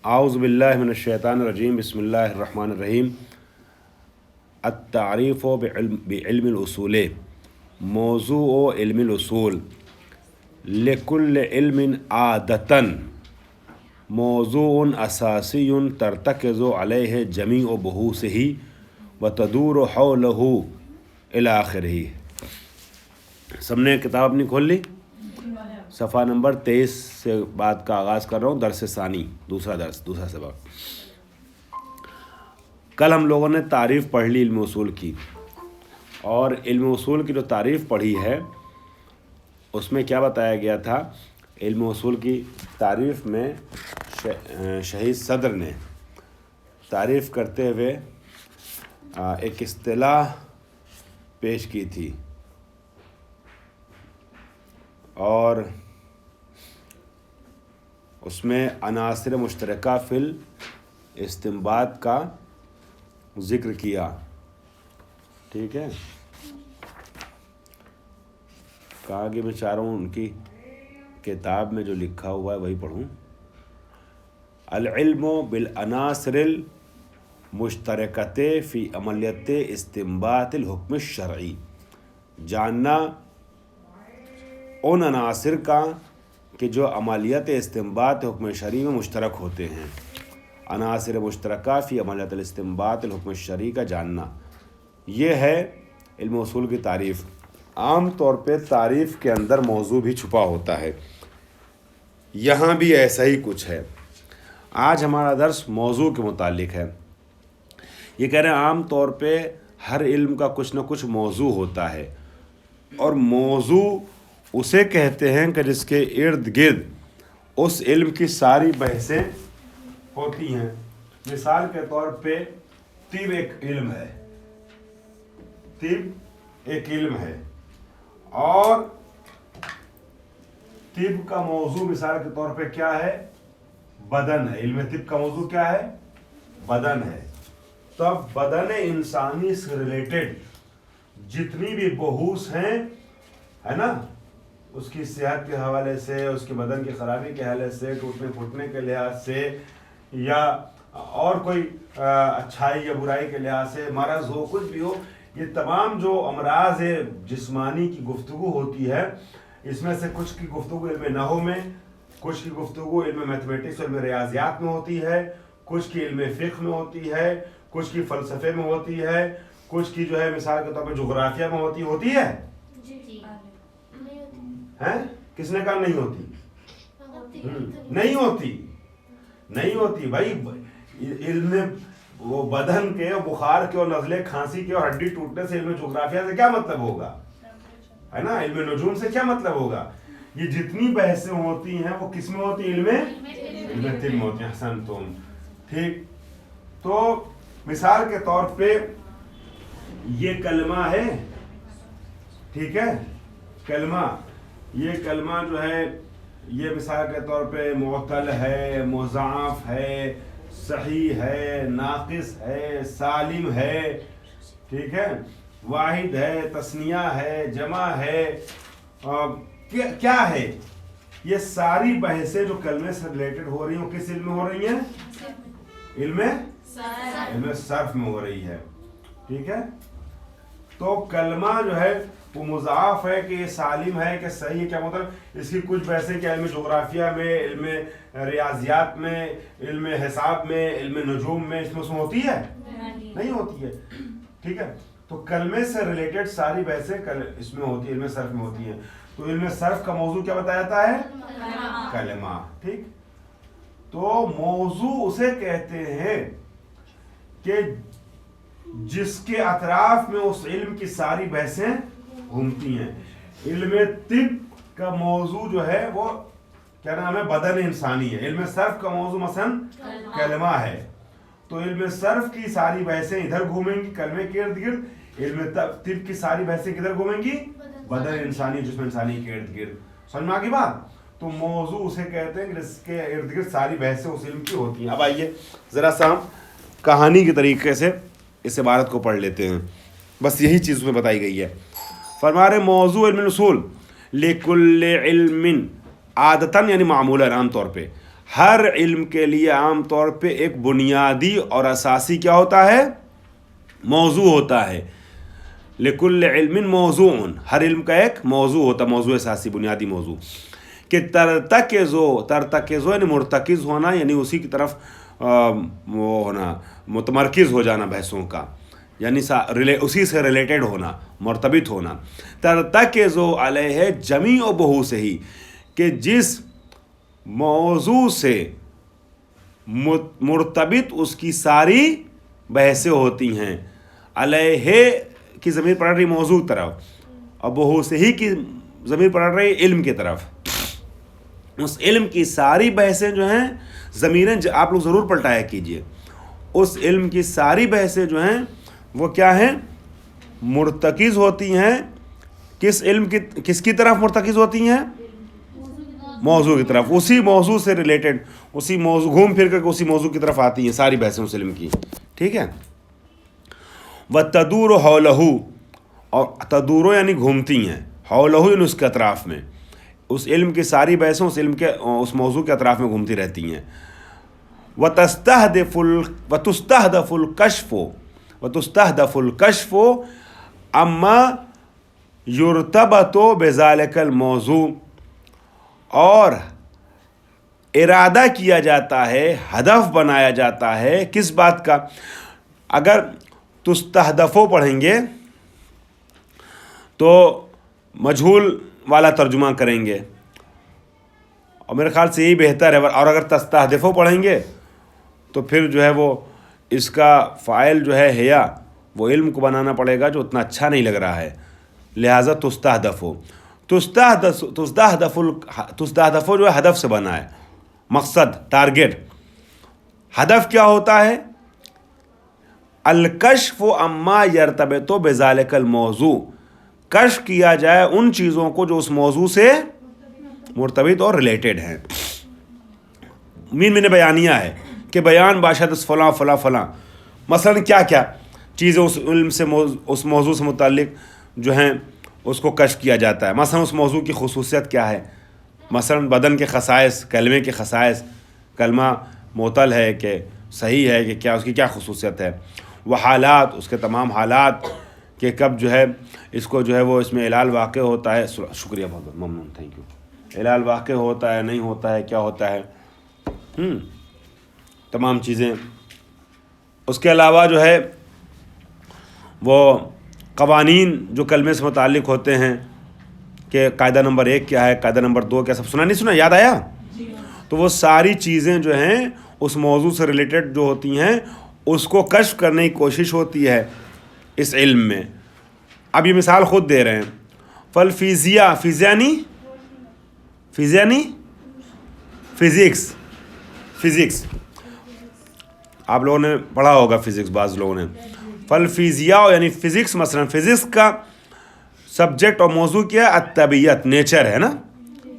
اعوذ باللہ من الشیطان الرجیم بسم اللہ الرحمن الرحیم التعریف بعلم الاصول موضوع علم الاصول لکل علم عادتاً موضوع اساسی ترتکز علیہ جمیع بحوثہ وتدور حولہ الی آخرہ۔ سب نے کتاب اپنی کھول لی؟ صفحہ نمبر 23 سے بات کا آغاز کر رہا ہوں، درس ثانی، دوسرا سبق۔ کل ہم لوگوں نے تعریف پڑھ لی علم اصول کی، اور علم اصول کی جو تعریف پڑھی ہے اس میں کیا بتایا گیا تھا؟ علم اصول کی تعریف میں شہید صدر نے تعریف کرتے ہوئے ایک اصطلاح پیش کی تھی، اور اس میں عناصر مشترکہ فی الاستنباط کا ذکر کیا۔ ٹھیک ہے، کہا کہ میں چاہ رہا ہوں ان کی کتاب میں جو لکھا ہوا ہے وہی پڑھوں۔ العلم بالعناصر المشترکۃ فی عملیت استنباط الحکم الشرعی، جاننا ان عناصر کا کہ جو عملیت استنباط حکم شرعی میں مشترک ہوتے ہیں۔ عناصر مشترکہ فی عملیت الاستنباط الحکم الشرعی کا جاننا، یہ ہے علم اصول کی تعریف۔ عام طور پہ تعریف کے اندر موضوع بھی چھپا ہوتا ہے، یہاں بھی ایسا ہی کچھ ہے۔ آج ہمارا درس موضوع کے متعلق ہے۔ یہ کہہ رہے ہیں عام طور پہ ہر علم کا کچھ نہ کچھ موضوع ہوتا ہے، اور موضوع اسے کہتے ہیں کہ جس کے ارد گرد اس علم کی ساری بحثیں ہوتی ہیں۔ مثال کے طور پہ طب ایک علم ہے، طب ایک علم ہے، اور طب کا موضوع مثال کے طور پہ کیا ہے؟ بدن ہے۔ علم طب کا موضوع کیا ہے؟ بدن ہے۔ تو بدن انسانی سے ریلیٹڈ جتنی بھی بحوث ہیں، ہے نا، اس کی صحت کے حوالے سے، اس کے بدن کی خرابی کے حوالے سے، ٹوٹنے پھوٹنے کے لحاظ سے، یا اور کوئی اچھائی یا برائی کے لحاظ سے، مرض ہو، کچھ بھی ہو، یہ تمام جو امراض جسمانی کی گفتگو ہوتی ہے، اس میں سے کچھ کی گفتگو علم نحو میں، کچھ کی گفتگو علم میتھمیٹکس اور علم ریاضیات میں ہوتی ہے، کچھ کی علم فقہ میں ہوتی ہے، کچھ کی فلسفے میں ہوتی ہے، کچھ کی جو ہے مثال کے طور پر جغرافیہ میں ہوتی ہے۔ ہیں؟ کس نے کہا نہیں ہوتی؟ نہیں ہوتی بھائی۔ علم وہ بدن کے، بخار کے، اور نزلے کھانسی کے، اور ہڈی ٹوٹنے سے علم جغرافیہ سے کیا مطلب ہوگا؟ ہے نا، علم نجوم سے کیا مطلب ہوگا؟ یہ جتنی بحثیں ہوتی ہیں وہ کس میں ہوتی ہیں؟ علم طب میں ہوتی ہیں۔ حسن تم ٹھیک۔ تو مثال کے طور پہ یہ کلمہ ہے، ٹھیک ہے، کلمہ، یہ کلمہ جو ہے یہ مثال کے طور پہ معطل ہے، مضاعف ہے، صحیح ہے، ناقص ہے، سالم ہے، ٹھیک ہے، واحد ہے، تثنیہ ہے، جمع ہے، کیا ہے؟ یہ ساری بحثیں جو کلمے سے ریلیٹڈ ہو رہی ہیں، کس علم میں ہو رہی ہیں؟ علم صرف میں ہو رہی ہے، ٹھیک ہے۔ تو کلمہ جو ہے وہ مضاعف ہے کہ یہ سالم ہے کہ صحیح ہے، کیا مطلب؟ اس کی کچھ بحثیں کیا علم جغرافیہ میں، علم ریاضیات میں، علم حساب میں، علم نجوم میں، اس میں ہوتی ہے؟ نہیں ہوتی ہے، ٹھیک ہے۔ تو کلمے سے ریلیٹڈ ساری بحثیں اس میں ہوتی ہیں، علم صرف میں ہوتی ہیں۔ تو علم صرف کا موضوع کیا بتایا جاتا ہے؟ کلمہ، ٹھیک۔ تو موضوع اسے کہتے ہیں کہ جس کے اطراف میں اس علم کی ساری بحثیں گھومتی ہیں۔ علم طب کا موضوع جو ہے وہ کیا نام ہے؟ بدن انسانی ہے۔ علم صرف کا موضوع مثلا کلمہ ہے، تو علم صرف کی ساری بحثیں ادھر گھومیں گی کلمے کے ارد گرد، علم طب کی ساری بحثیں کدھر گھومیں گی؟ بدن انسانی، جسم انسانی کے ارد گرد۔ سمجھ میں آ گئی بات؟ تو موضوع اسے کہتے ہیں کہ جس کے ارد گرد ساری بحثیں اس علم کی ہوتی ہیں۔ اب آئیے ذرا سا ہم کہانی کے طریقے سے اس عبارت کو پڑھ لیتے ہیں، بس یہی چیز میں بتائی گئی ہے۔ فرما رہے موضوع علم الاصول لکل علم عادتاً، یعنی معمولاً، عام طور پہ ہر علم کے لیے عام طور پہ ایک بنیادی اور اساسی کیا ہوتا ہے؟ موضوع ہوتا ہے. لکل علم موضوع، ہر علم کا ایک موضوع ہوتا ہے، موضوع اساسی، بنیادی موضوع. کہ ترتکزو یعنی مرتکز ہونا، یعنی اسی کی طرف وہ ہونا، متمرکز ہو جانا بحثوں کا، یعنی اسی سے ریلیٹڈ ہونا، مرتبط ہونا. ترتکزو علیہ جمیع بحوثہ، کہ جس موضوع سے مرتبط اس کی ساری بحثیں ہوتی ہیں. علیہ کی ضمیر پڑھ رہی موضوع کی طرف، اور بحوثہ کی ضمیر پڑھ رہی علم کی طرف. اس علم کی ساری بحثیں جو ہیں، ضمیریں آپ لوگ ضرور پلٹایا کیجئے، اس علم کی ساری بحثیں جو ہیں وہ کیا ہیں؟ مرتکز ہوتی ہیں. کس علم کی، کس کی طرف مرتکز ہوتی ہیں؟ موضوع کی طرف. اسی موضوع سے ریلیٹڈ، اسی موضوع گھوم پھر کر اسی موضوع کی طرف آتی ہیں ساری بحثیں اس علم کی. ٹھیک ہے. وَتَدُورُ حَوْلَهُ، اور تدورو یعنی گھومتی ہیں، حولہ یعنی اس کے اطراف میں. اس علم کی ساری بحثیں اس علم کے اس موضوع کے اطراف میں گھومتی رہتی ہیں. وَتُسْتَهْدَفُ الْكَشْفُ اما یرتبط بذلك الموضوع، اور ارادہ کیا جاتا ہے، ہدف بنایا جاتا ہے کس بات کا؟ اگر تستہدفو پڑھیں گے تو مجہول والا ترجمہ کریں گے، اور میرے خیال سے یہی بہتر ہے. اور اگر تستہدفو پڑھیں گے تو پھر جو ہے وہ اس کا فاعل جو ہے حیا، وہ علم کو بنانا پڑے گا جو اتنا اچھا نہیں لگ رہا ہے. لہٰذا تستہدفو تستہدفو جو ہے ہدف سے بنا ہے، مقصد، ٹارگٹ. ہدف کیا ہوتا ہے؟ الکشف اما یرتبط بذلک الموضوع، کشف کیا جائے ان چیزوں کو جو اس موضوع سے مرتبط اور ریلیٹڈ ہیں. میں بیانیہ ہے کہ بیان باشد فلاں فلاں فلاں، مثلا کیا کیا چیزیں اس علم سے اس موضوع سے متعلق جو ہیں اس کو کشف کیا جاتا ہے. مثلا اس موضوع کی خصوصیت کیا ہے، مثلا بدن کے خصائص، کلمے کے خصائص، کلمہ معتل ہے کہ صحیح ہے کہ کیا، اس کی کیا خصوصیت ہے. وہ حالات، اس کے تمام حالات کہ کب جو ہے اس کو جو ہے وہ اس میں علال واقع ہوتا ہے. شکریہ، بہت بہت ممنون، تھینک یو. علال واقع ہوتا ہے، نہیں ہوتا ہے، کیا ہوتا ہے، تمام چیزیں. اس کے علاوہ جو ہے وہ قوانین جو کلمے سے متعلق ہوتے ہیں کہ قاعدہ نمبر 1 کیا ہے، قاعدہ نمبر 2 کیا، سب سنا نہیں سنا، یاد آیا؟ تو وہ ساری چیزیں جو ہیں اس موضوع سے ریلیٹڈ جو ہوتی ہیں اس کو کشف کرنے کی کوشش ہوتی ہے اس علم میں. اب یہ مثال خود دے رہے ہیں. فالفیزیا، فزکس آپ لوگوں نے پڑھا ہوگا، فزکس بعض لوگوں نے. فالفیزیا یعنی فزکس، مثلا فزکس کا سبجیکٹ اور موضوع کیا ہے؟ الطبیعت، نیچر ہے نا.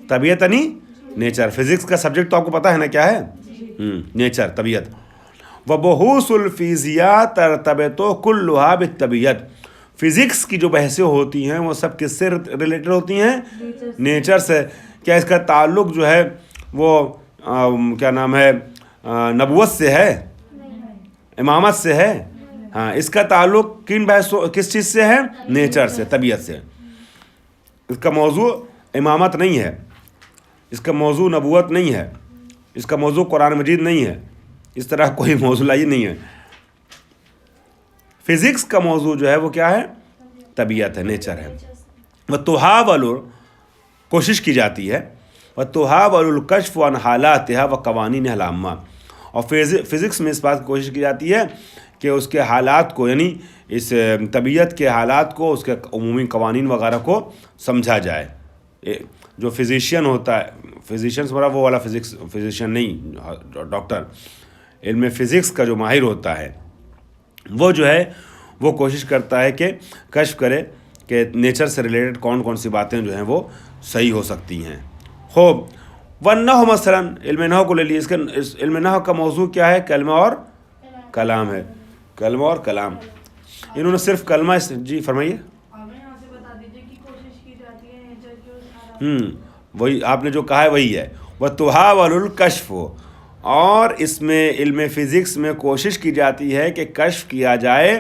طبیعت یعنی نیچر. فزکس کا سبجیکٹ تو آپ کو پتہ ہے نا کیا ہے؟ نیچر، طبیعت. وبحوث الفیزیا ترتبط کلھا بالطبیعت، فزکس کی جو بحثیں ہوتی ہیں وہ سب کس سے ریلیٹڈ ہوتی ہیں؟ نیچر سے. کیا اس کا تعلق جو ہے وہ کیا نام ہے، نبوت سے ہے، امامت سے ہے؟ ہاں، اس کا تعلق کن بحثوں، کس چیز سے ہے؟ نیچر سے، طبیعت سے. اس کا موضوع امامت نہیں ہے، اس کا موضوع نبوت نہیں ہے، اس کا موضوع قرآن مجید نہیں ہے، اس طرح کوئی موضوع لائی نہیں ہے. فزکس کا موضوع جو ہے وہ کیا ہے؟ طبیعت ہے، نیچر ہے. وتحاول، کوشش کی جاتی ہے، وتحاول الکشف عن حالاتها وقوانینها العامہ، اور فزکس میں اس بات کی کوشش کی جاتی ہے کہ اس کے حالات کو، یعنی اس طبیعت کے حالات کو، اس کے عمومی قوانین وغیرہ کو سمجھا جائے. جو فزیشین ہوتا ہے، فزیشین سے وہ والا فزیشین نہیں، ڈاکٹر، علم فزکس کا جو ماہر ہوتا ہے وہ جو ہے وہ کوشش کرتا ہے کہ کشف کرے کہ نیچر سے ریلیٹڈ کون کون سی باتیں جو ہیں وہ صحیح ہو سکتی ہیں. خوب. والنحو، مثلا علم نحو کو لے لیے. اس علم نحو کا موضوع کیا ہے؟ کلمہ اور کلام ہے. کلمہ اور کلام. انہوں نے صرف کلمہ، جی فرمائیے. وہی آپ نے جو کہا ہے وہی ہے. وتحاول الکشف، اور اس میں علم فزکس میں کوشش کی جاتی ہے کہ کشف کیا جائے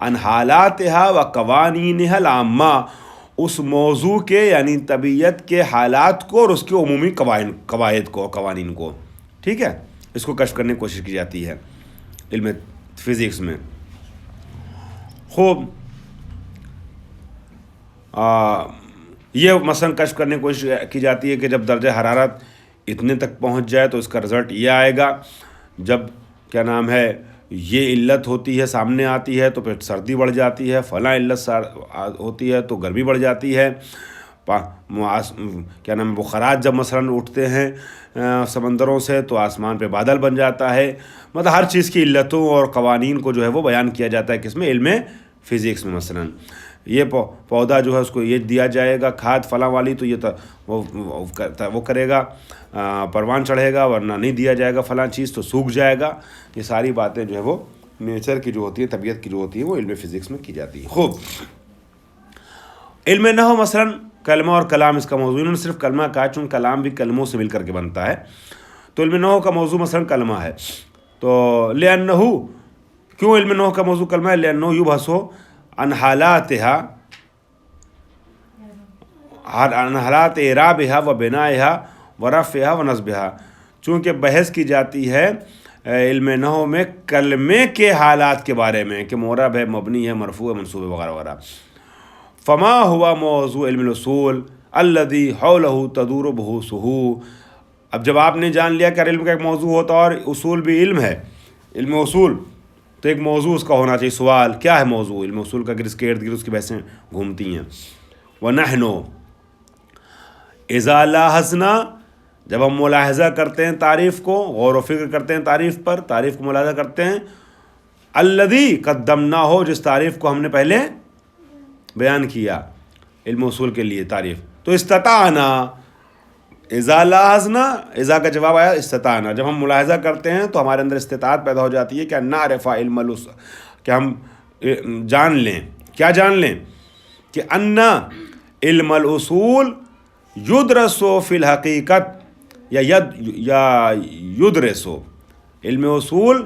ان حالاتها و قوانینها العامہ، اس موضوع کے یعنی طبیعت کے حالات کو اور اس کے عمومی قواعد کو، قوانین کو. ٹھیک ہے، اس کو کشف کرنے کی کوشش کی جاتی ہے علم فزکس میں. خوب، یہ مثلا کشف کرنے کی کوشش کی جاتی ہے کہ جب درجہ حرارت اتنے تک پہنچ جائے تو اس کا رزلٹ یہ آئے گا. جب کیا نام ہے یہ علت ہوتی ہے، سامنے آتی ہے، تو پھر سردی بڑھ جاتی ہے. فلاں علت ہوتی ہے تو گرمی بڑھ جاتی ہے. کیا نام ہے بخارات جب مثلا اٹھتے ہیں سمندروں سے تو آسمان پہ بادل بن جاتا ہے. مطلب ہر چیز کی علتوں اور قوانین کو جو ہے وہ بیان کیا جاتا ہے کس میں؟ علم فزکس میں. مثلا یہ پودا جو ہے اس کو یہ دیا جائے گا کھاد فلاں والی، تو یہ وہ کرے گا، پروان چڑھے گا، ورنہ نہیں دیا جائے گا فلاں چیز تو سوکھ جائے گا. یہ ساری باتیں جو ہے وہ نیچر کی جو ہوتی ہے، طبیعت کی جو ہوتی ہے، وہ علم فزکس میں کی جاتی ہے. خوب، علم نحو مثلا کلمہ اور کلام اس کا موضوع. انہوں نے صرف کلمہ کہا چونکہ کلام بھی کلموں سے مل کر کے بنتا ہے. تو علم نحو کا موضوع مثلا کلمہ ہے. تو لأنہ، کیوں علم نحو کا موضوع کلمہ ہے؟ لأنہ یبحث عن حالاتها، عن حالات اعرابها و بنائها و رفعها و نصبها، چونکہ بحث کی جاتی ہے علم نحو میں کلمے کے حالات کے بارے میں کہ معرب ہے، مبنی ہے، مرفوع ہے، منصوب ہے، وغیرہ وغیرہ. فما ہوا موضوع علم الاصول الذي حوله تدور بحوثه. اب جب آپ نے جان لیا کہ علم کا ایک موضوع ہوتا اور اصول بھی علم ہے، علم اصول، تو ایک موضوع اس کا ہونا چاہیے. سوال کیا ہے موضوع؟ علم اصول کا اس کے ارد گرد اس کی بحثیں گھومتی ہیں. وَنَحْنُ اِذَا لَاحَظْنَا، جب ہم ملاحظہ کرتے ہیں تعریف کو، غور و فکر کرتے ہیں تعریف پر، تعریف کو ملاحظہ کرتے ہیں، الَّذِي قَدَّمْنَاهُ، جس تعریف کو ہم نے پہلے بیان کیا علم اصول کے لیے تعریف، تو استطعنا. اذا لاحظنا، اذا کا جواب آیا استطعنا. جب ہم ملاحظہ کرتے ہیں تو ہمارے اندر استطاعت پیدا ہو جاتی ہے کہ نعرف علم کہ ہم جان لیں. کیا جان لیں؟ کہ ان علم الاصول یدرس فی الحقیقت یا یدرس، علم اصول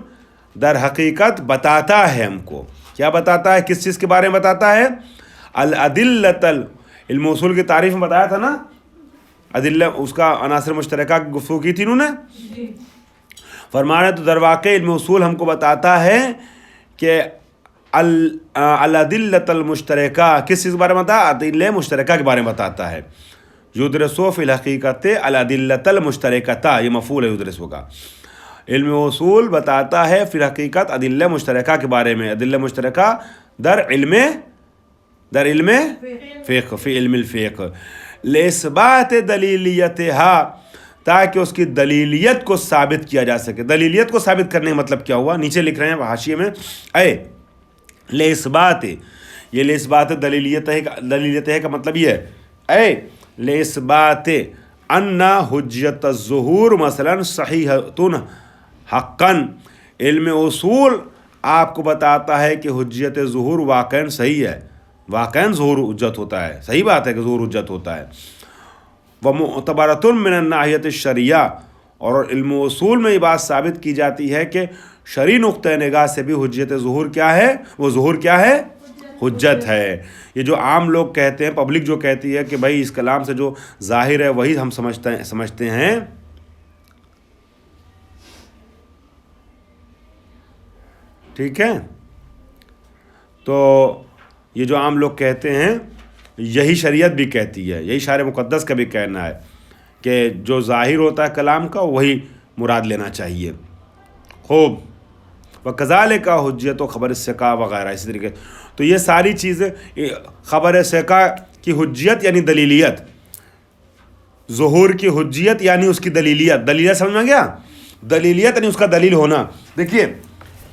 در حقیقت بتاتا ہے ہم کو. کیا بتاتا ہے؟ کس چیز کے بارے میں بتاتا ہے؟ الادلۃ، علم اصول کی تعریف میں بتایا تھا نا، ادلہ اس کا عناصر مشترکہ کی گفتگو کی تھی انہوں نے. فرمایا تو در واقع علم اصول ہم کو بتاتا ہے کہ الادلۃ المشترکہ، کس چیز کے بارے میں بتایا؟ ادلہ مشترکہ کے بارے میں بتاتا ہے. یدرسو فی الحقیقت الادلۃ المشترکۃ، یہ مفعول ہے یدرسو کا. علم اصول بتاتا ہے فی الحقیقت ادلہ مشترکہ کے بارے میں. ادلہ مشترکہ در علم فقہ، فی علم الفقہ، لاثبات دلیلیتها، تاکہ اس کی دلیلیت کو ثابت کیا جا سکے. دلیلیت کو ثابت کرنے کا مطلب کیا ہوا؟ نیچے لکھ رہے ہیں حاشیے میں، اے لاثبات، یہ لاثبات دلیلیت ہے کا مطلب یہ ہے، اے لاثبات ان حجت الظہور مثلا صحیحۃ حقا. علم اصول آپ کو بتاتا ہے کہ حجت ظہور واقعاً صحیح ہے، واقعاً ظہور حجت ہوتا ہے. صحیح بات ہے کہ ظہور حجت ہوتا ہے. ومعتبرۃ من الناحیۃ الشرعیہ، اور علم اصول میں یہ بات ثابت کی جاتی ہے کہ شرعی نقطہ نگاہ سے بھی حجت ظہور کیا ہے؟ وہ ظہور کیا ہے؟ حجت ہے. یہ جو عام لوگ کہتے ہیں، پبلک جو کہتی ہے کہ بھائی اس کلام سے جو ظاہر ہے وہی ہم سمجھتے ہیں، ٹھیک ہے، تو یہ جو عام لوگ کہتے ہیں یہی شریعت بھی کہتی ہے، یہی شارع مقدس کا بھی کہنا ہے کہ جو ظاہر ہوتا ہے کلام کا وہی مراد لینا چاہیے. خوب، وکذالک حجت و خبر ثقہ وغیرہ اسی طریقے. تو یہ ساری چیزیں، خبر ثقہ کی حجیت یعنی دلیلیت، ظہور کی حجیت یعنی اس کی دلیلیت. دلیلیت سمجھ میں گیا؟ دلیلیت یعنی اس کا دلیل ہونا. دیکھیے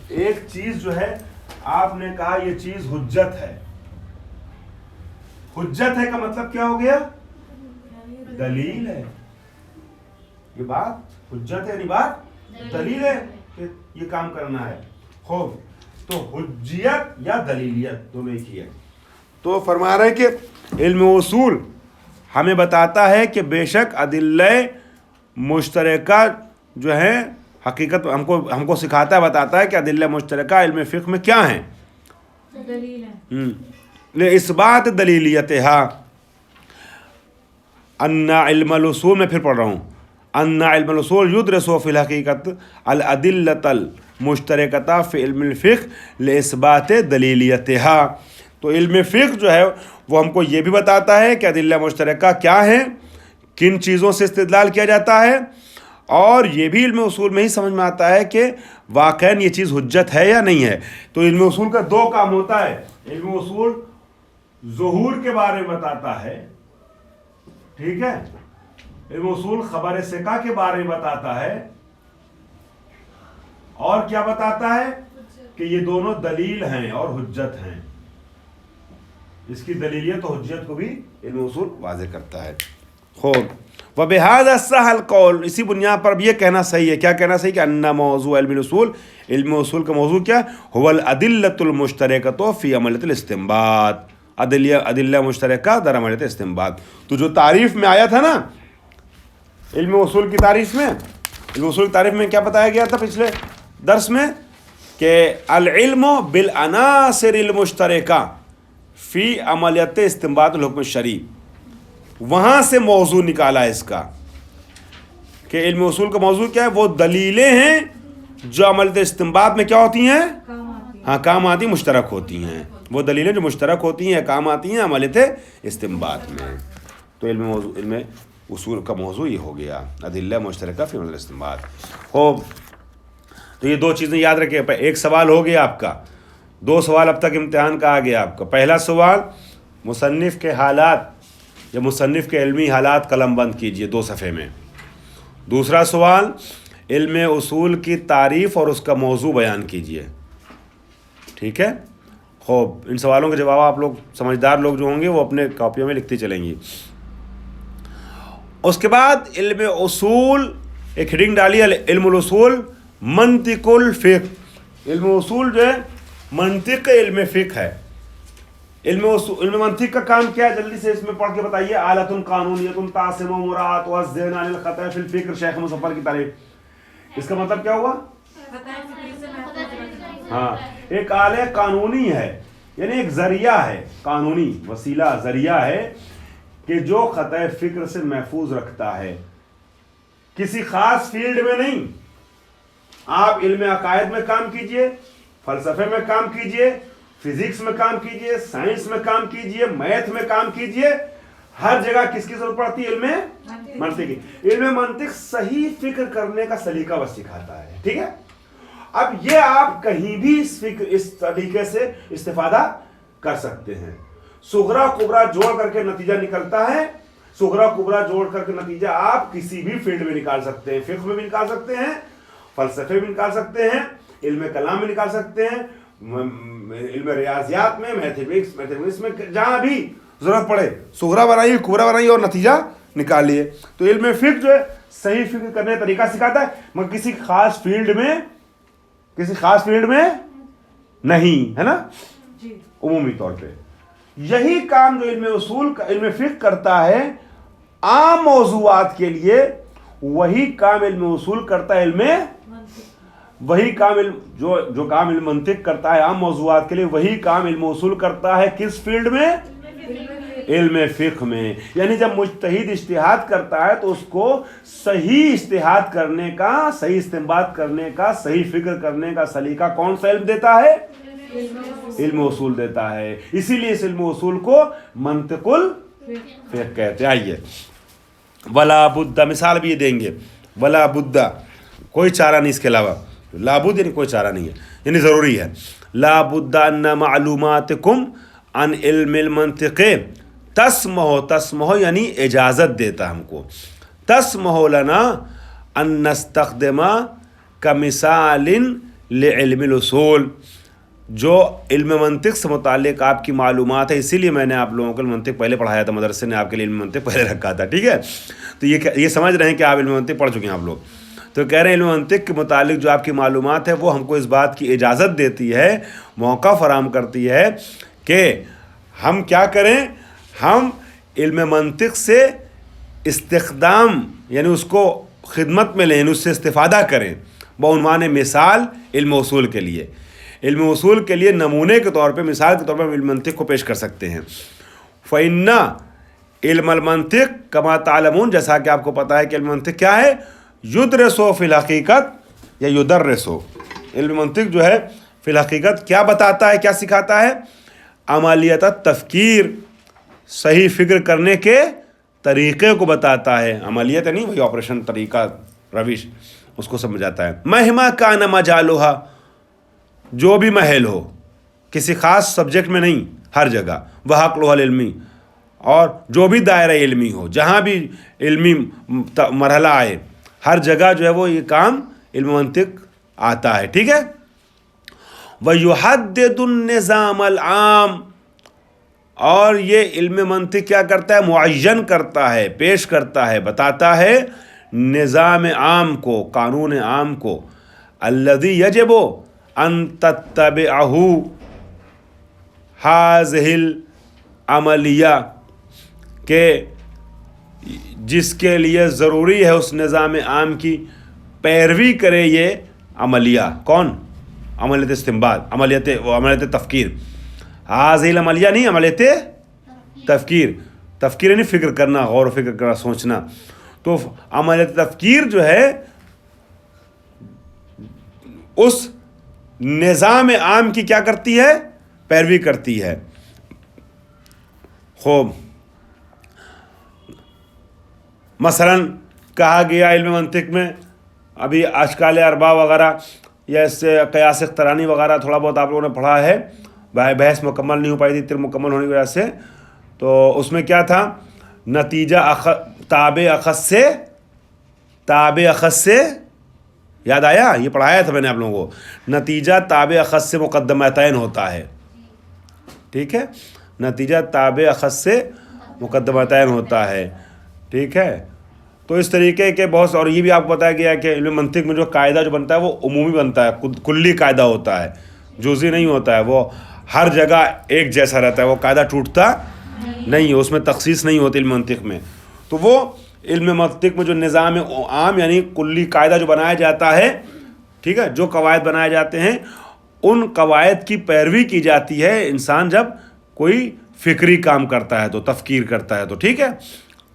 ایک چیز جو ہے آپ نے کہا یہ چیز حجت ہے، حجت ہے کا مطلب کیا ہو گیا؟ دلیل ہے. یہ بات حجت ہے یعنی بات دلیل ہے کہ یہ کام کرنا ہے. خوب، تو حجیت یا دلیلیت دونوں ایک ہی ہے. تو فرما رہے کہ علم اصول ہمیں بتاتا ہے کہ بے شک ادلہ مشترکہ جو ہیں حقیقت ہم کو سکھاتا ہے، بتاتا ہے کہ ادلہ مشترکہ علم فقہ میں کیا ہیں، دلیل ہے لِإِثْبَاتِ دلیلیتها ان علم الاصول، میں پھر پڑھ رہا ہوں، ان علم الاصول یدرس فی الحقیقت الادلۃ المشترکۃ فی علم الفقہ لاثبات دلیلیتها۔ تو علم فقہ جو ہے وہ ہم کو یہ بھی بتاتا ہے کہ ادلہ مشترکہ کیا ہیں، کن چیزوں سے استدلال کیا جاتا ہے، اور یہ بھی علم اصول میں ہی سمجھ میں آتا ہے کہ واقعاً یہ چیز حجت ہے یا نہیں ہے۔ تو علم اصول کا دو کام ہوتا ہے، علم اصول ظہور کے بارے میں بتاتا ہے، ٹھیک ہے، علم اصول خبر ثقہ کے بارے میں بتاتا ہے، اور کیا بتاتا ہے کہ یہ دونوں دلیل ہیں اور حجت ہیں۔ اس کی دلیلیت و حجت کو بھی علم اصول واضح کرتا ہے۔ خوب، وَبِهَذَا السَّهَلْ قول، اسی بنیاد پر بھی یہ کہنا صحیح ہے، کیا کہنا صحیح کہ ان موضوع علم الاصول، علم اصول کا موضوع کیا هو الادلۃ المشترکۃ فی عملیۃ الاستنباط، ادلہ مشترکہ در عملیۃ استنباط۔ تو جو تعریف میں آیا تھا نا علم اصول کی تعریف میں، علم اصول کی تعریف میں کیا بتایا گیا تھا پچھلے درس میں کہ العلم بالعناصر المشترکہ فی عملیت استنباط الحکم الشرعی، وہاں سے موضوع نکالا اس کا کہ علم اصول کا موضوع کیا ہے، وہ دلیلیں ہیں جو عملیت استنباط میں کیا ہوتی ہیں، کام آتی ہے ہاں کام آتی، مشترک ہوتی ہیں، وہ دلیلیں جو مشترک ہوتی ہیں، کام آتی ہیں عملیت استنباط میں۔ تو علم اصول کا موضوع یہ ہو گیا ادلہ مشترکہ فی عملیت الاستنباط۔ خوب، تو یہ دو چیزیں یاد رکھیں۔ ایک سوال ہو گیا آپ کا، دو سوال اب تک امتحان کا آ گیا آپ کا۔ پہلا سوال مصنف کے حالات یا مصنف کے علمی حالات قلم بند کیجئے 2 صفحے میں۔ دوسرا سوال علم اصول کی تعریف اور اس کا موضوع بیان کیجئے، ٹھیک ہے۔ خوب، ان سوالوں کے جواب آپ لوگ سمجھدار لوگ جو ہوں گے وہ اپنے کاپیوں میں لکھتی چلیں گی۔ اس کے بعد علم اصول، ایک ہیڈنگ ڈالیے، علم الاصول منطق الفقہ۔ علم اصول جو ہے منطق علم فقہ ہے۔ علم منطق کا کام کیا ہے، جلدی سے اس میں پڑھ کے بتائیے۔ آلۃ قانونیۃ تعصم مراعاۃ الذہن عن الخطأ فی الفکر، شیخ مظفر کی تعریف۔ اس کا مطلب کیا ہوا؟ ہاں، ایک آلہ قانونی ہے، یعنی ایک ذریعہ ہے، قانونی وسیلہ ذریعہ ہے کہ جو خطأ فکر سے محفوظ رکھتا ہے، کسی خاص فیلڈ میں نہیں۔ آپ علم عقائد میں کام کیجئے، فلسفے میں کام کیجئے، فزکس میں کام کیجئے، سائنس میں کام کیجئے، میتھ میں کام کیجئے، ہر جگہ کس کی ضرورت پڑتی ہے؟ علم منطق کی۔ علم منطق صحیح فکر کرنے کا سلیقہ بس سکھاتا ہے، ٹھیک ہے۔ اب یہ آپ کہیں بھی اس طریقے سے استفادہ کر سکتے ہیں۔ صغرا کبرا جوڑ کر کے نتیجہ نکلتا ہے، صغرا کبرا جوڑ کر کے نتیجہ آپ کسی بھی فیلڈ میں نکال سکتے ہیں، فقہ میں بھی نکال سکتے ہیں، فلسفے میں نکال سکتے ہیں، علم کلام میں نکال سکتے ہیں، علم ریاضیات میں، میتھمیٹکس میں، جہاں بھی ضرورت پڑے صغرا بنائیے، کبرا بنائیے اور نتیجہ نکالیے۔ تو علم فقہ جو ہے صحیح فکر کرنے کا طریقہ سکھاتا ہے، مگر کسی خاص فیلڈ میں نہیں، ہے نا، عمومی طور پہ۔ یہی کام جو علم فقہ کرتا ہے عام موضوعات کے لیے، وہی کام علم اصول کرتا ہے وہی کام جو کام علم منطق کرتا ہے عام موضوعات کے لیے، وہی کام علم اصول کرتا ہے کس فیلڈ میں؟ علم فقہ میں۔ یعنی جب مجتہد اجتہاد کرتا ہے تو اس کو صحیح اجتہاد کرنے کا، صحیح استنباط کرنے کا، صحیح فکر کرنے کا سلیقہ کون سا علم دیتا ہے؟ علم اصول دیتا ہے۔ اسی لیے اس علم اصول کو منطق الفقہ کہتے ہیں۔ آئیے، ولا بد، مثال بھی یہ دیں گے، ولا بد، کوئی چارہ نہیں اس کے علاوہ، لا بد یعنی کوئی چارہ نہیں ہے، یعنی ضروری ہے۔ لا بد ان معلوماتکم عن علم المنطق تسمح یعنی اجازت دیتا ہم کو، تسمح لنا ان نستخدم کمثال لعلم الاصول، جو علم منطق سے متعلق آپ کی معلومات ہے۔ اسی لیے میں نے آپ لوگوں کو علم منطق پہلے پڑھایا تھا، مدرسے نے آپ کے لیے علم منطق پہلے رکھا تھا، ٹھیک ہے۔ تو یہ سمجھ رہے ہیں کہ آپ علم منطق پڑھ چکے ہیں آپ لوگ، تو کہہ رہے ہیں علم منطق کے متعلق جو آپ کی معلومات ہے وہ ہم کو اس بات کی اجازت دیتی ہے، موقع فراہم کرتی ہے کہ ہم کیا کریں، ہم علم منطق سے استخدام یعنی اس کو خدمت میں لیں، اس سے استفادہ کریں، بعنوان مثال علم اصول کے لیے. علم اصول کے لیے نمونے کے طور پہ، مثال کے طور پہ ہم علم منطق کو پیش کر سکتے ہیں. فَإِنَّ علم المنطق کما تعلمون، جیسا کہ آپ کو پتہ ہے کہ علم منطق کیا ہے، یدرسو فی الحقیقت یا یدرسو. علم منطق جو ہے فی الحقیقت کیا بتاتا ہے، کیا سکھاتا ہے؟ عملیت تفکیر، صحیح فکر کرنے کے طریقے کو بتاتا ہے. عملیت نہیں وہی آپریشن، طریقہ، روش، اس کو سمجھاتا ہے. مہما کان مجالھا، جو بھی محل ہو، کسی خاص سبجیکٹ میں نہیں، ہر جگہ. وحقلھا العلمی، اور جو بھی دائرہ علمی ہو، جہاں بھی علمی مرحلہ آئے، ہر جگہ جو ہے وہ یہ کام علم منطق آتا ہے. ٹھیک ہے. وَيُحَدِّدُ النِّظَامَ الْعَامَ، اور یہ علم منطق کیا کرتا ہے؟ معین کرتا ہے، پیش کرتا ہے، بتاتا ہے نظام عام کو، قانون عام کو. الذی یجب ان تتبعہ ہذہ العملیہ، کہ جس کے لیے ضروری ہے اس نظام عام کی پیروی کرے یہ عملیہ. کون؟ عملیت استنباط، عملیت تفکیر. ہذہ العملیہ نہیں، عملیت تفکیر. تفکیر یعنی فکر کرنا، غور و فکر کرنا، سوچنا. تو عملیت تفکیر جو ہے اس نظام عام کی کیا کرتی ہے؟ پیروی کرتی ہے. خوب، مثلا کہا گیا علم منطق میں، ابھی اشکال اربع وغیرہ یا اس سے قیاس اقترانی وغیرہ تھوڑا بہت آپ لوگوں نے پڑھا ہے. بحث مکمل نہیں ہو پائی تھی تر مکمل ہونے کی وجہ سے. تو اس میں کیا تھا؟ نتیجہ تابع اخذ سے یاد آیا؟ یہ پڑھایا تھا میں نے آپ لوگوں کو. نتیجہ تابع اخذ سے مقدمتین ہوتا ہے. ٹھیک ہے، نتیجہ تابع اخذ سے مقدمتین ہوتا ہے. ٹھیک ہے. تو اس طریقے کے بہت سے، اور یہ بھی آپ کو بتایا گیا ہے کہ علم منطق میں جو قاعدہ جو بنتا ہے وہ عمومی بنتا ہے، کلی قاعدہ ہوتا ہے، جزئی نہیں ہوتا ہے. وہ ہر جگہ ایک جیسا رہتا ہے، وہ قاعدہ ٹوٹتا نہیں ہے، اس میں تخصیص نہیں ہوتی علم منطق میں. تو وہ علم منطق میں جو نظام عام یعنی کلی قاعدہ جو بنایا جاتا ہے، ٹھیک ہے، جو قواعد بنائے جاتے ہیں ان قواعد کی پیروی کی جاتی ہے انسان جب کوئی فکری کام کرتا ہے تو، تفکیر کرتا ہے تو. ٹھیک ہے،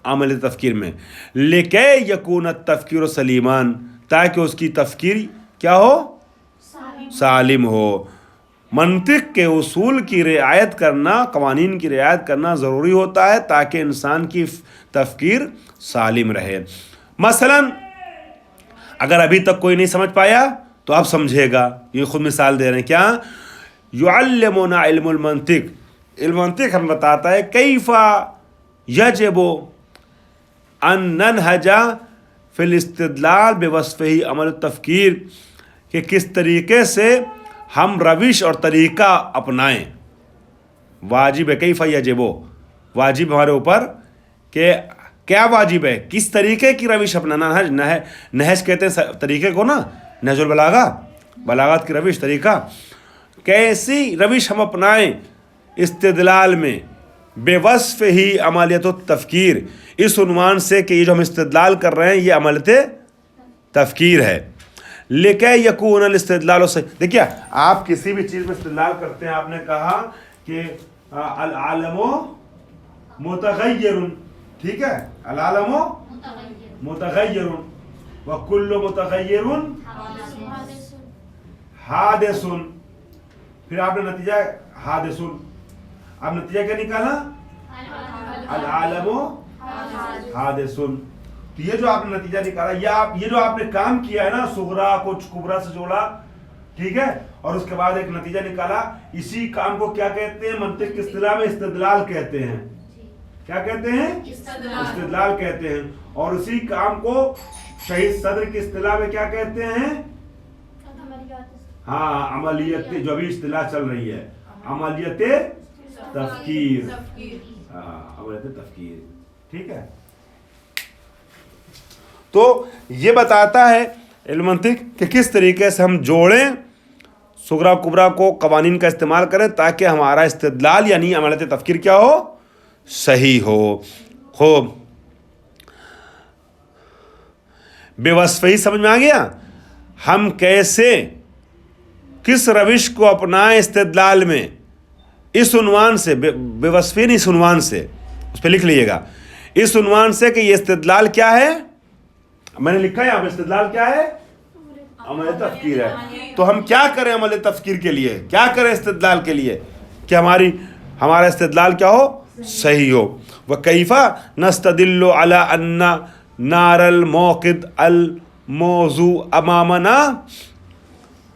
عمل تفکیر میں. لکہ یکون التفکیر سلیمان، تاکہ اس کی تفکیر کیا ہو؟ سالم ہو. منطق کے اصول کی رعایت کرنا، قوانین کی رعایت کرنا ضروری ہوتا ہے تاکہ انسان کی تفکیر سالم رہے. مثلا اگر ابھی تک کوئی نہیں سمجھ پایا تو اب سمجھے گا. یہ خود مثال دے رہے ہیں. کیا؟ یعلمنا علم المنطق، علم منطق ہم بتاتا ہے کیف یجب ان ننہج فی الاستدلال بوصفہ عمل التفکیر، کہ کس طریقے سے ہم روش اور طریقہ اپنائیں. واجب ہے، کیف یجب، واجب ہمارے اوپر کہ کیا واجب ہے، کس طریقے کی روش اپنانا. نہج کہتے ہیں طریقے کو نا، نہج البلاغہ، بلاغت کی روش، طریقہ. کیسی روش ہم اپنائیں استدلال میں، بے وصف ہی عملیت التفکیر، اس عنوان سے کہ یہ جو ہم استدلال کر رہے ہیں یہ عملیت تفکیر ہے. لکہ یکون الاستدلال صحیح. دیکھیے آپ کسی بھی چیز میں استدلال کرتے ہیں، آپ نے کہا کہ العالم متغیر، ٹھیک ہے، العالم متغیر وکل متغیر حادث. پھر آپ نے نتیجہ حادث، اب نتیجہ کیا نکالا؟ العالم حادث. تو یہ جو آپ نے نتیجہ نکالا، یہ جو آپ نے کام کیا ہے نا، صغرا کو کبرا سے جوڑا، ٹھیک ہے، اور اس کے بعد ایک نتیجہ نکالا، اسی کام کو کیا کہتے ہیں؟ منطق کی اصطلاح میں استدلال کہتے ہیں. کیا کہتے ہیں؟ استدلال کہتے ہیں. اور اسی کام کو شہید صدر کی اصطلاح میں کیا کہتے ہیں؟ ہاں، عملیت، جو ابھی اصطلاح چل رہی ہے، عملیت تفکیر. ہاں، عملیت تفکیر. ٹھیک ہے. تو یہ بتاتا ہے علم منطق کہ کس طریقے سے ہم جوڑیں صغرا کبرا کو، قوانین کا استعمال کریں تاکہ ہمارا استدلال یعنی عملیت تفکیر کیا ہو؟ صحیح ہو. خوب، بے وصف ہی سمجھ میں آ گیا. ہم کیسے کس روش کو اپنائیں استدلال میں، اس عنوان سے، بے وصفین اس عنوان سے، اس پہ لکھ لیجیے گا، اس عنوان سے کہ یہ استدلال کیا ہے، میں نے لکھا ہے یہاں پہ استدلال کیا ہے، عمل تفکیر ہے۔ تو ہم کیا کریں عمل تفکیر کے لیے، کیا کریں استدلال کے لیے کہ ہمارا استدلال کیا ہو، صحیح ہو۔ وَكَيْفَ نَسْتَدِلُّ عَلَىٰ أَنَّ نَارَ الْمَوْقِدِ الْمَوْضُوعَ أَمَامَنَا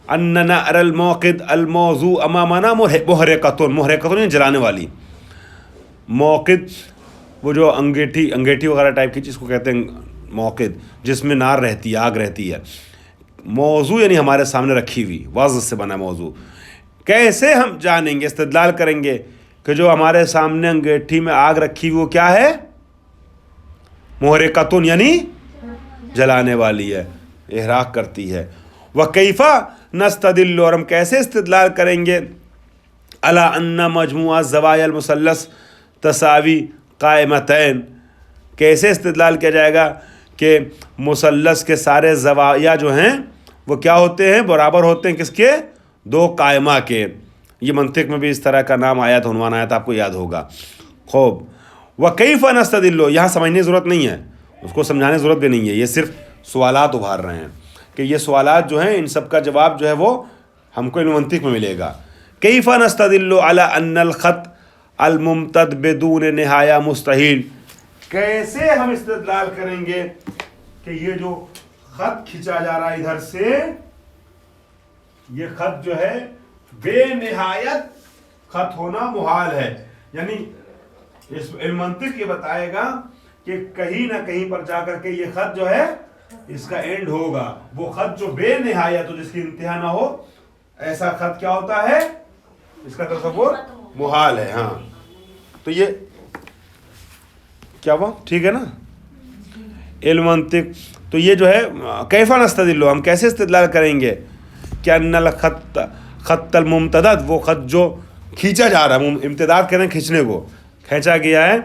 أَنَّ نَارَ الْمَوْقِدِ الْمَوْضُوعَ أَمَامَنَا محرقۃ یعنی جلانے والی، موقد وہ جو انگیٹھی وغیرہ ٹائپ کی چیز کو کہتے ہیں موقد، جس میں نار رہتی ہے، آگ رہتی ہے۔ موضوع یعنی ہمارے سامنے رکھی ہوئی، وضع سے بنا موضوع۔ کیسے ہم جانیں گے، استدلال کریں گے کہ جو ہمارے سامنے انگیٹھی میں آگ رکھی ہوئی وہ کیا ہے، محرقۃ یعنی جلانے والی ہے، احراق کرتی ہے۔ وَكَيْفَ نَسْتَدِلُّ اور ہم کیسے استدلال کریں گے، عَلَىٰ أَنَّ مَجْمُوعَ الزَّوَایَا الْمُثَلَّث تَسَاوِی قَائِمَتَین، کیسے استدلال کیا جائے گا کہ مثلث کے سارے زوایا جو ہیں وہ کیا ہوتے ہیں، برابر ہوتے ہیں، کس کے، دو قائمہ کے۔ یہ منطق میں بھی اس طرح کا نام آیا تھا، عنوان آیا تھا، آپ کو یاد ہوگا خوب۔ وَكَيْفَ نَسْتَدِلُّ یہاں سمجھنے کی ضرورت نہیں ہے، اس کو سمجھانے کی ضرورت بھی نہیں ہے، یہ صرف سوالات ابھار رہے ہیں کہ یہ سوالات جو ہیں ان سب کا جواب جو ہے وہ ہم کو علم منطق میں ملے گا۔ کیف نستدل علی ان الخط الممتد بدون نہایہ مستحیل، کیسے ہم استدلال کریں گے کہ یہ جو خط کھینچا جا رہا ہے ادھر سے، یہ خط جو ہے بے نہایت خط ہونا محال ہے، یعنی اس علم منطق یہ بتائے گا کہ کہیں نہ کہیں پر جا کر کے یہ خط جو ہے اس کا اینڈ ہوگا، وہ خط جو بے نہایت ہو، جس کی انتہا نہ ہو، ایسا خط کیا ہوتا ہے، اس کا تصور محال ہے۔ ہاں تو یہ کیا ہوا، ٹھیک ہے نا، علم منطق۔ تو یہ جو ہے کیف نستدل، ہم کیسے استدلال کریں گے کہ ان الخط خط الممتدد، وہ خط جو کھینچا جا رہا ہے، امتداد کہہ رہے ہیں کھینچنے کو، کھینچا گیا ہے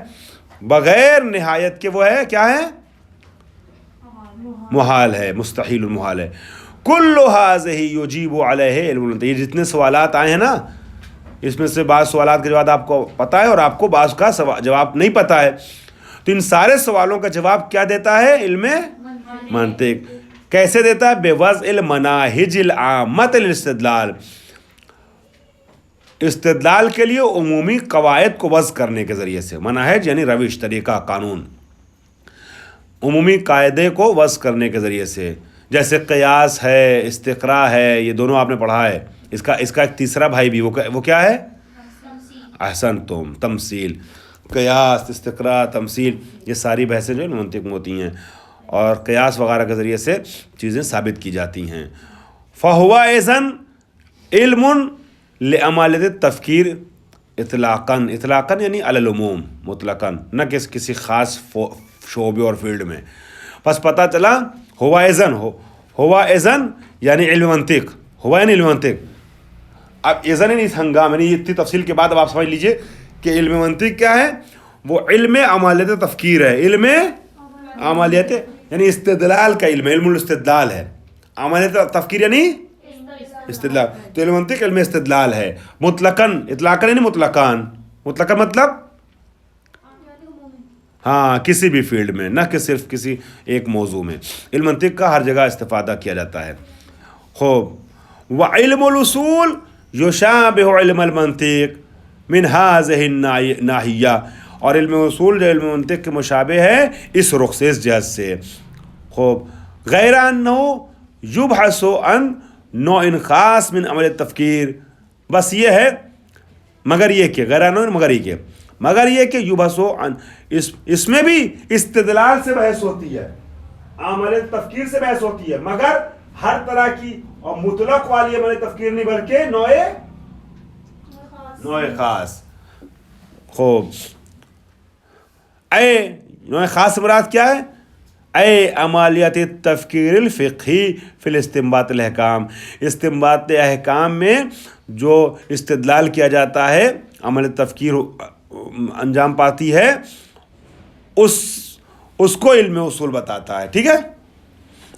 بغیر نہایت کے، وہ ہے کیا ہے، محال ہے، مستحیل المحال ہے۔ کل ھذہ یجیب علیہ علم المنطق، یہ جتنے سوالات آئے ہیں نا، اس میں سے بعض سوالات کا جواب آپ کو پتہ ہے اور آپ کو بعض کا جواب نہیں پتہ ہے، تو ان سارے سوالوں کا جواب کیا دیتا ہے علم منطق۔ کیسے دیتا ہے، بوضع المناہج العامۃ للاستدلال، استدلال کے لیے عمومی قواعد کو وضع کرنے کے ذریعے سے، مناہج یعنی روش، طریقہ، قانون، عمومی قاعدے کو وضع کرنے کے ذریعے سے، جیسے قیاس ہے، استقراء ہے، یہ دونوں آپ نے پڑھا ہے۔ اس کا ایک تیسرا بھائی بھی، وہ کیا ہے، احسنتم، تمثیل۔ قیاس، استقراء، تمثیل، یہ ساری بحثیں جو منطق میں ہوتی ہیں اور قیاس وغیرہ کے ذریعے سے چیزیں ثابت کی جاتی ہیں۔ فَهُوَ إِذًا علم لعملیت التفکیر اطلاقاً، اطلاقاً یعنی علی العموم، مطلقاً، نہ کسی خاص شعبے اور فیلڈ میں۔ پس پتہ چلا ہوا اذن یعنی علم منطق، ہوا یعنی علم منطق۔ اب اذن یعنی اس ہنگام، یعنی اتنی تفصیل کے بعد اب آپ سمجھ لیجئے کہ علم منطق کیا ہے، وہ علم عملیت تفکیر ہے، علم عملیت یعنی استدلال کا علم، علم الاستدلال ہے، عملیت تفکیر یعنی استدلال، تو علم منطق علم استدلال ہے، مطلقاً، اطلاقاً یعنی مطلقاً، مطلقاً مطلب ہاں کسی بھی فیلڈ میں، نہ کہ صرف کسی ایک موضوع میں، علم منطق کا ہر جگہ استفادہ کیا جاتا ہے۔ خوب، وعلم الاصول یشابہ علم المنطق من هذه الناحیہ، اور علم اصول جو علم منطق کے مشابہ ہے اس رخ سے، اس جہت سے۔ خوب، غیر انہ یبحث عن نوع خاص من عمل التفکیر، بس یہ ہے، مگر یہ کہ، غیر انہ مگر یہ کہ یبحث عن، اس میں بھی استدلال سے بحث ہوتی ہے، عمل تفکیر سے بحث ہوتی ہے، مگر ہر طرح کی اور مطلق والی عمل تفکیر نہیں، بلکہ نوع خاص۔ خوب، نوع خاص مراد کیا ہے، عملیات التفکیر الفقہی فی الاستنباط الاحکام، استنباط احکام میں جو استدلال کیا جاتا ہے، عمل تفکیر انجام پاتی ہے، اس کو علم اصول بتاتا ہے، ٹھیک ہے۔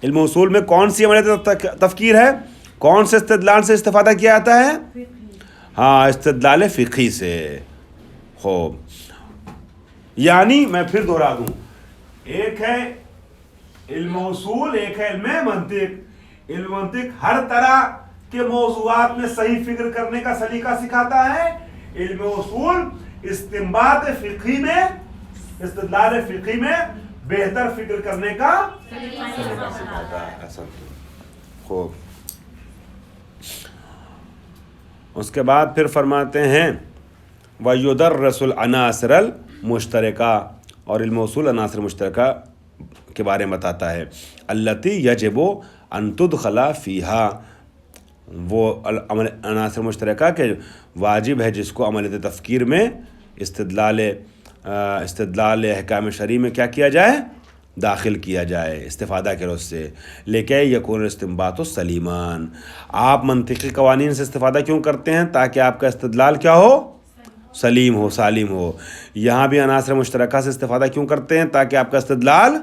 علم اصول میں کون سی عملیت تفکیر ہے؟ کون سے استدلال سے استفادہ کیا جاتا ہے؟ ہاں، استدلال فقہی سے. خوب، یعنی میں پھر دوہرا دوں، ایک ہے علم اصول، ایک ہے علم منطق. علم منطق ہر طرح کے موضوعات میں صحیح فکر کرنے کا سلیقہ سکھاتا ہے. علم اصول استنباط فقہی میں، استدلال فقہی میں بہتر فکر کرنے کا سلیقہ سکھاتا ہے. خوب، اس کے بعد پھر فرماتے ہیں وَيُدَرَّسُ الْعَنَاصِرَ الْمُشْتَرَكَةَ، اور علم اصول عناصر مشترکہ کے بارے میں بتاتا ہے. التي يجب ان تدخل فيها، وہ عناصر مشترکہ کے واجب ہے جس کو عملیت تفکیر میں استدلال احکام شرعی میں کیا کیا جائے؟ داخل کیا جائے استفادہ کے اس سے. لیکن یکون الاستنباط سلیمان، آپ منطقی قوانین سے استفادہ کیوں کرتے ہیں؟ تاکہ آپ کا استدلال کیا ہو؟ سلیم ہو، سالم ہو. یہاں بھی عناصر مشترکہ سے استفادہ کیوں کرتے ہیں؟ تاکہ آپ کا استدلال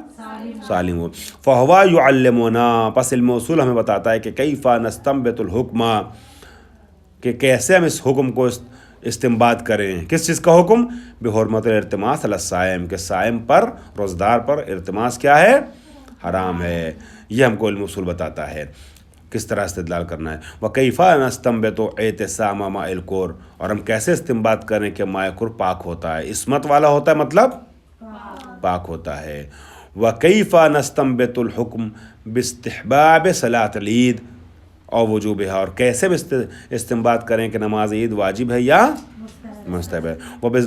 سالم ہو. فہو یعلمنا، پس علم اصول ہمیں بتاتا ہے کہ کیف نستنبط الحکم، کہ کیسے ہم اس حکم کو استنباط کریں. کس چیز کا حکم؟ بحرمت الارتماس علی الصائم، کہ صائم پر، روزدار پر ارتماس کیا ہے؟ حرام ہے. یہ ہم کو علم اصول بتاتا ہے کس طرح استدلال کرنا ہے. وکیف نستنبط اعتصام ماء الکور، اور ہم کیسے استنباط کریں کہ ماء کور پاک ہوتا ہے، عصمت والا ہوتا ہے، مطلب پاک ہوتا ہے. وکیف نستنبط الحکم باستحباب صلاۃ العید اور وجوبها، اور کیسے استنباط کریں کہ نماز عید واجب ہے یا مستحب ہے.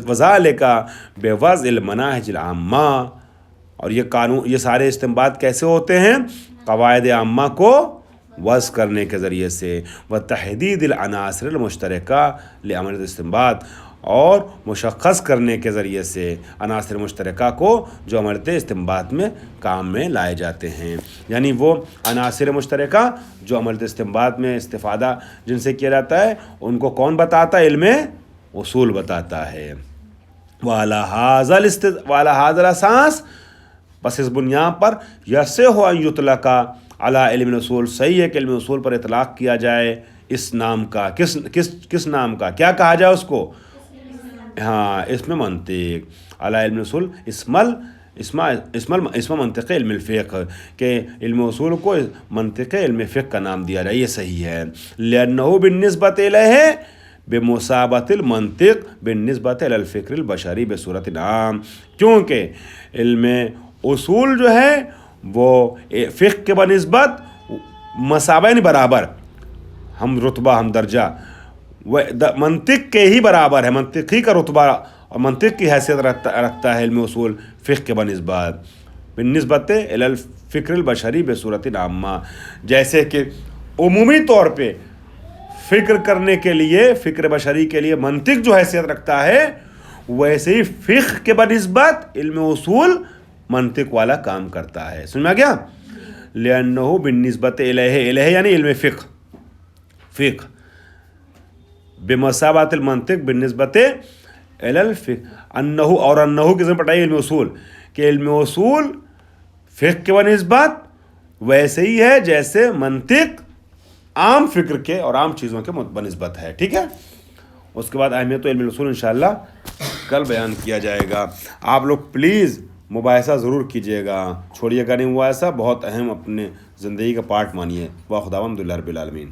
وذالک بوضع المناہج العامہ، اور یہ قانون، یہ سارے استنباط کیسے ہوتے ہیں؟ قواعد عامہ کو وضع کرنے کے ذریعے سے. وتحدید العناصر المشترکہ لعمل الاستنباط، اور مشخص کرنے کے ذریعے سے عناصر مشترکہ کو جو عملیت استنباط میں کام میں لائے جاتے ہیں. یعنی وہ عناصر مشترکہ جو عملیت استنباط میں استفادہ جن سے کیا جاتا ہے، ان کو کون بتاتا ہے؟ علم اصول بتاتا ہے. وعلى هذا الاساس، بس اس بنیاد پر یصح ان یطلق علی علم الاصول، صحیح ہے کہ علم اصول پر اطلاق کیا جائے اس نام کا. کس نام کا؟ کیا کہا جائے اس کو؟ ہاں، اسم منطق. علی علم الاصول اسم منطق علم الفقہ، کہ علم اصول کو منطق علم فقہ کا نام دیا جائے، یہ صحیح ہے. لأنه بالنسبت الیہ بمثابۃ المنطق بالنسبت الی الفکر البشری بصورت عام، کیونکہ علم اصول جو ہے وہ فقہ کے بنسبت مساوی، یعنی برابر، ہم رتبہ، ہم درجہ منطق کے ہی برابر ہے. منطق ہی کا رتبہ اور منطق کی حیثیت رکھتا ہے علم اصول فقہ کے بنسبت، بالنسبت الی الفکر البشری بصورت عامہ. جیسے کہ عمومی طور پہ فکر کرنے کے لیے، فکر بشری کے لیے منطق جو حیثیت رکھتا ہے، ویسے ہی فقہ کے بنسبت علم اصول منطق والا کام کرتا ہے. سمجھ میں آ گیا؟ لأنه بالنسبت الیہ یعنی علم فقہ بمثابۃ المنطق بالنسبت الی الفقہ. انہ کس نے پڑھائی؟ علم اصول، کہ علم اصول فقہ کے بنسبت ویسے ہی ہے جیسے منطق عام فکر کے اور عام چیزوں کے بنسبت ہے. ٹھیک ہے؟ اس کے بعد اہمیت علم الاصول انشاءاللہ کل بیان کیا جائے گا. آپ لوگ پلیز مباحثہ ضرور کیجیے گا، چھوڑیے گا نہیں. مباحثہ بہت اہم، اپنے زندگی کا پارٹ مانیے. خداوند رب العالمین.